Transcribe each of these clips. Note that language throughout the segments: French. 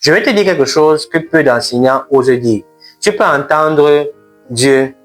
Je vais te dire quelque chose que peu d'enseignants osent dire. Tu peux entendre Dieu,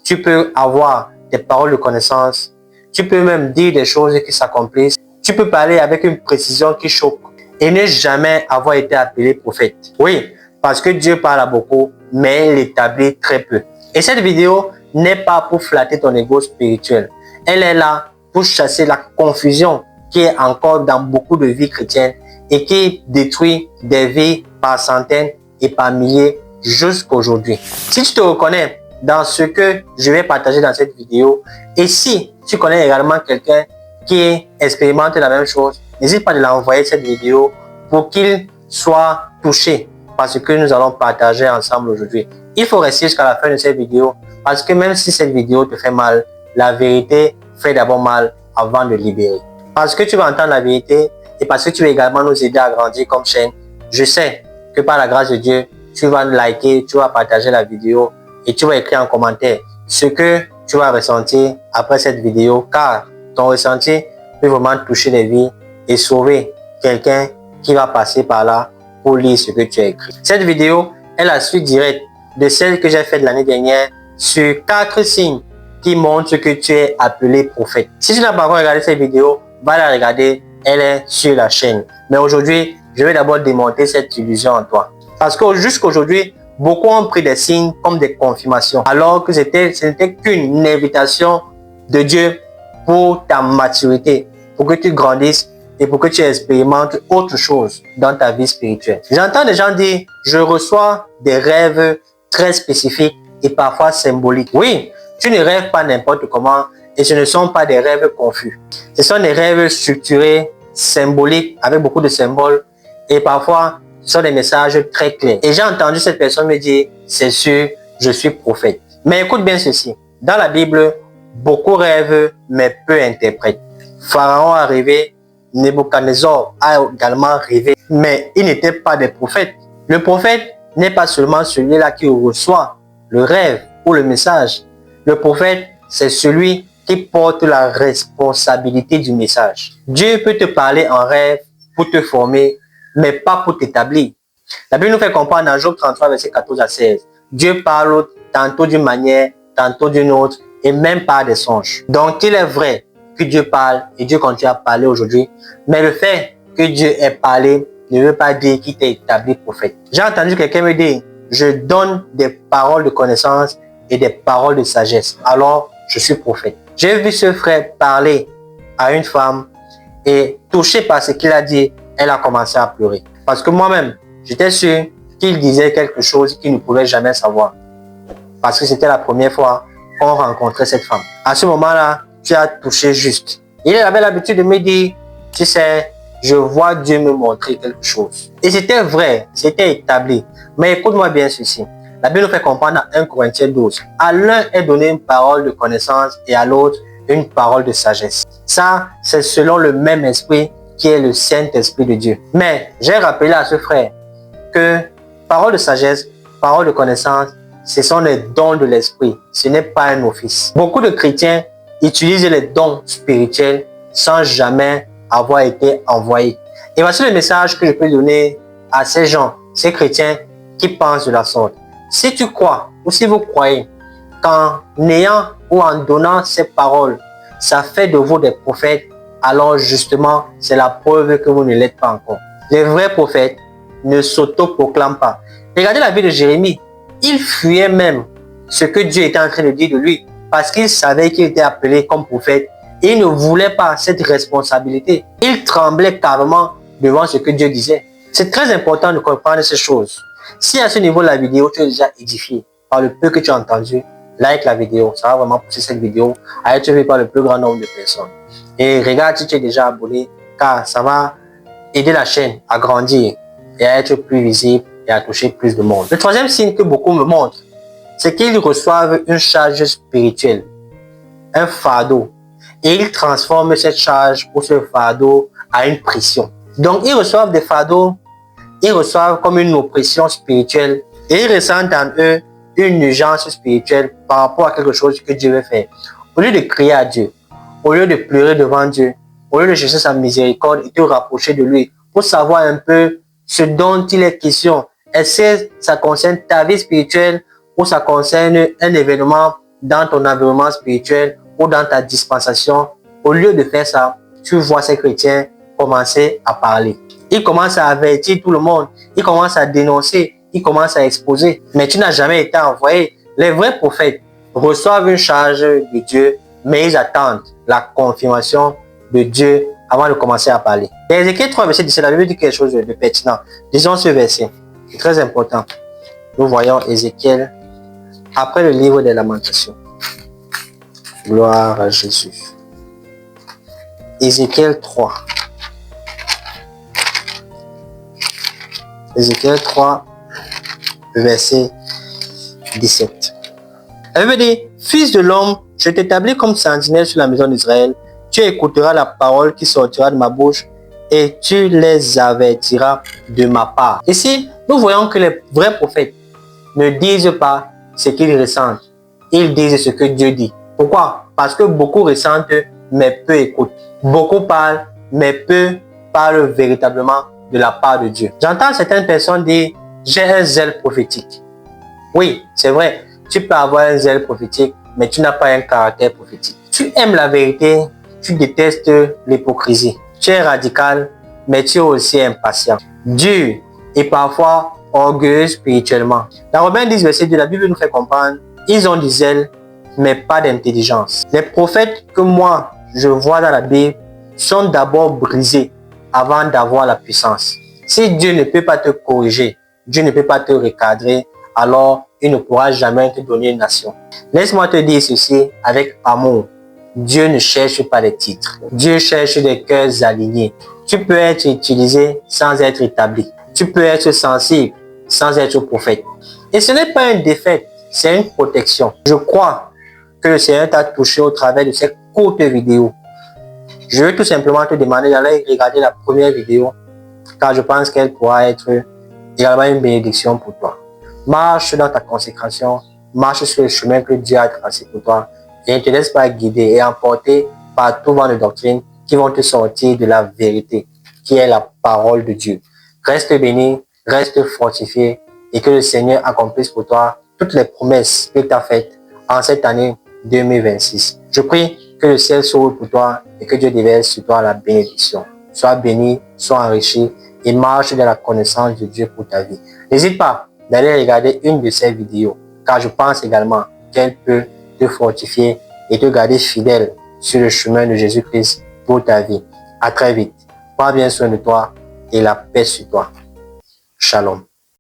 tu peux avoir des paroles de connaissance, tu peux même dire des choses qui s'accomplissent, tu peux parler avec une précision qui choque et ne jamais avoir été appelé prophète. Oui, parce que Dieu parle à beaucoup, mais il établit très peu. Et cette vidéo n'est pas pour flatter ton ego spirituel. Elle est là pour chasser la confusion qui est encore dans beaucoup de vies chrétiennes et qui détruit des vies par centaines et par milliers jusqu'aujourd'hui. Si tu te reconnais dans ce que je vais partager dans cette vidéo et si tu connais également quelqu'un qui expérimente la même chose, n'hésite pas à l'envoyer cette vidéo pour qu'il soit touché par ce que nous allons partager ensemble aujourd'hui. Il faut rester jusqu'à la fin de cette vidéo parce que même si cette vidéo te fait mal, la vérité fait d'abord mal avant de libérer. Parce que tu vas entendre la vérité et parce que tu vas également nous aider à grandir comme chaîne, je sais que par la grâce de Dieu, tu vas liker, tu vas partager la vidéo et tu vas écrire en commentaire ce que tu vas ressentir après cette vidéo car ton ressenti peut vraiment toucher les vies et sauver quelqu'un qui va passer par là pour lire ce que tu as écrit. Cette vidéo est la suite directe de celle que j'ai faite l'année dernière sur 4 signes qui montrent que tu es appelé prophète. Si tu n'as pas encore regardé cette vidéo, va la regarder, elle est sur la chaîne. Mais aujourd'hui, je vais d'abord démonter cette illusion en toi. Parce que jusqu'aujourd'hui, beaucoup ont pris des signes comme des confirmations, alors que ce n'était qu'une invitation de Dieu pour ta maturité, pour que tu grandisses et pour que tu expérimentes autre chose dans ta vie spirituelle. J'entends des gens dire, je reçois des rêves très spécifiques et parfois symboliques. Oui, tu ne rêves pas n'importe comment et ce ne sont pas des rêves confus. Ce sont des rêves structurés, symboliques, avec beaucoup de symboles et parfois ce sont des messages très clairs. Et j'ai entendu cette personne me dire, c'est sûr, je suis prophète. Mais écoute bien ceci, dans la Bible, beaucoup rêvent mais peu interprètent. Pharaon a rêvé, Nebuchadnezzar a également rêvé, mais ils n'étaient pas des prophètes. Le prophète n'est pas seulement celui-là qui reçoit le rêve ou le message. Le prophète, c'est celui qui porte la responsabilité du message. Dieu peut te parler en rêve pour te former, mais pas pour t'établir. La Bible nous fait comprendre dans Job 33, verset 14 à 16. Dieu parle tantôt d'une manière, tantôt d'une autre, et même par des songes. Donc, il est vrai que Dieu parle et Dieu continue à parler aujourd'hui, mais le fait que Dieu ait parlé ne veut pas dire qu'il t'ait établi prophète. J'ai entendu quelqu'un me dire, je donne des paroles de connaissance et des paroles de sagesse, alors je suis prophète. J'ai vu ce frère parler à une femme et touché par ce qu'il a dit, elle a commencé à pleurer. Parce que moi-même, j'étais sûr qu'il disait quelque chose qu'il ne pouvait jamais savoir. Parce que c'était la première fois qu'on rencontrait cette femme. À ce moment-là, tu as touché juste. Il avait l'habitude de me dire, tu sais, je vois Dieu me montrer quelque chose. Et c'était vrai, c'était établi. Mais écoute-moi bien ceci. La Bible nous fait comprendre dans 1 Corinthiens 12. À l'un est donné une parole de connaissance et à l'autre une parole de sagesse. Ça, c'est selon le même esprit qui est le Saint-Esprit de Dieu. Mais j'ai rappelé à ce frère que parole de sagesse, parole de connaissance, ce sont les dons de l'esprit. Ce n'est pas un office. Beaucoup de chrétiens utilisent les dons spirituels sans jamais avoir été envoyés. Et voici le message que je peux donner à ces gens, ces chrétiens qui pensent de la sorte. Si tu crois ou si vous croyez qu'en ayant ou en donnant ces paroles, ça fait de vous des prophètes, alors justement, c'est la preuve que vous ne l'êtes pas encore. Les vrais prophètes ne s'auto-proclament pas. Regardez la vie de Jérémie. Il fuyait même ce que Dieu était en train de dire de lui parce qu'il savait qu'il était appelé comme prophète et il ne voulait pas cette responsabilité. Il tremblait carrément devant ce que Dieu disait. C'est très important de comprendre ces choses. Si à ce niveau de la vidéo, tu es déjà édifié par le peu que tu as entendu, like la vidéo. Ça va vraiment pousser cette vidéo à être vue par le plus grand nombre de personnes. Et regarde si tu es déjà abonné car ça va aider la chaîne à grandir et à être plus visible et à toucher plus de monde. Le troisième signe que beaucoup me montrent, c'est qu'ils reçoivent une charge spirituelle, un fardeau. Et ils transforment cette charge ou ce fardeau à une pression. Donc, ils reçoivent des fardeaux, ils reçoivent comme une oppression spirituelle et ils ressentent en eux une urgence spirituelle par rapport à quelque chose que Dieu veut faire. Au lieu de crier à Dieu, au lieu de pleurer devant Dieu, au lieu de chercher sa miséricorde et te rapprocher de lui pour savoir un peu ce dont il est question? Est-ce que ça concerne ta vie spirituelle ou ça concerne un événement dans ton environnement spirituel ou dans ta dispensation? Au lieu de faire ça, tu vois ces chrétiens commencer à parler. Ils commencent à avertir tout le monde. Ils commencent à dénoncer. Ils commencent à exposer. Mais tu n'as jamais été envoyé. Les vrais prophètes reçoivent une charge de Dieu, mais ils attendent la confirmation de Dieu avant de commencer à parler. Dans Ézéchiel 3, verset 17, la Bible dit quelque chose de pertinent. Disons ce verset. C'est très important. Nous voyons Ézéchiel après le livre des Lamentations. Gloire à Jésus. Ézéchiel 3. Ézéchiel 3, verset 17. Elle veut dire, fils de l'homme, je t'établis comme sentinelle sur la maison d'Israël. Tu écouteras la parole qui sortira de ma bouche et tu les avertiras de ma part. Ici, nous voyons que les vrais prophètes ne disent pas ce qu'ils ressentent. Ils disent ce que Dieu dit. Pourquoi? Parce que beaucoup ressentent, mais peu écoutent. Beaucoup parlent, mais peu parlent véritablement de la part de Dieu. J'entends certaines personnes dire, j'ai un zèle prophétique. Oui, c'est vrai, tu peux avoir un zèle prophétique, mais tu n'as pas un caractère prophétique. Tu aimes la vérité, tu détestes l'hypocrisie. Tu es radical, mais tu es aussi impatient. Dur et parfois orgueilleux spirituellement. Dans Romains 10, verset 2, la Bible nous fait comprendre, ils ont du zèle, mais pas d'intelligence. Les prophètes que moi, je vois dans la Bible, sont d'abord brisés avant d'avoir la puissance. Si Dieu ne peut pas te corriger, Dieu ne peut pas te recadrer, alors il ne pourra jamais te donner une nation. Laisse-moi te dire ceci avec amour. Dieu ne cherche pas les titres. Dieu cherche des cœurs alignés. Tu peux être utilisé sans être établi. Tu peux être sensible sans être prophète. Et ce n'est pas une défaite, c'est une protection. Je crois que le Seigneur t'a touché au travers de cette courte vidéo. Je veux tout simplement te demander d'aller regarder la première vidéo, car je pense qu'elle pourra être également une bénédiction pour toi. Marche dans ta consécration, marche sur le chemin que Dieu a tracé pour toi et ne te laisse pas guider et emporter par tout vent de doctrine qui vont te sortir de la vérité, qui est la parole de Dieu. Reste béni, reste fortifié et que le Seigneur accomplisse pour toi toutes les promesses qu'il t'a faites en cette année 2026. Je prie que le ciel s'ouvre pour toi et que Dieu déverse sur toi la bénédiction. Sois béni, sois enrichi et marche dans la connaissance de Dieu pour ta vie. N'hésite pas d'aller regarder une de ces vidéos, car je pense également qu'elle peut te fortifier et te garder fidèle sur le chemin de Jésus-Christ pour ta vie. À très vite. Prends bien soin de toi et la paix sur toi. Shalom.